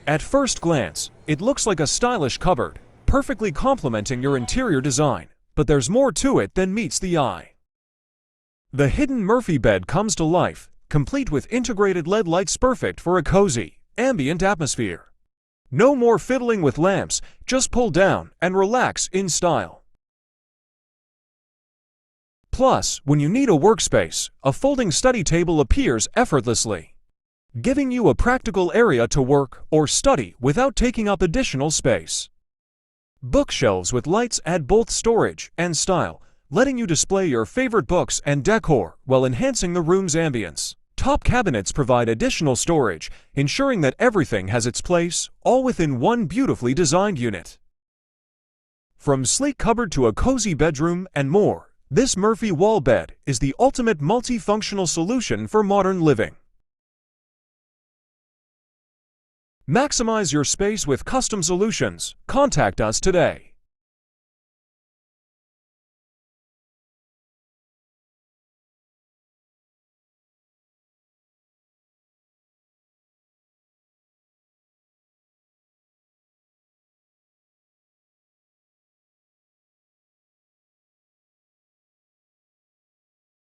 At first glance, it looks like a stylish cupboard, perfectly complementing your interior design, but there's more to it than meets the eye. The hidden Murphy bed comes to life, complete with integrated LED lights perfect for a cozy, ambient atmosphere. No more fiddling with lamps, just pull down and relax in style. Plus, when you need a workspace, a folding study table appears effortlessly, giving you a practical area to work or study without taking up additional space. Bookshelves with lights add both storage and style, letting you display your favorite books and decor while enhancing the room's ambience. Top cabinets provide additional storage, ensuring that everything has its place, all within one beautifully designed unit. From sleek cupboard to a cozy bedroom and more, this Murphy wall bed is the ultimate multifunctional solution for modern living. Maximize your space with custom solutions. Contact us today.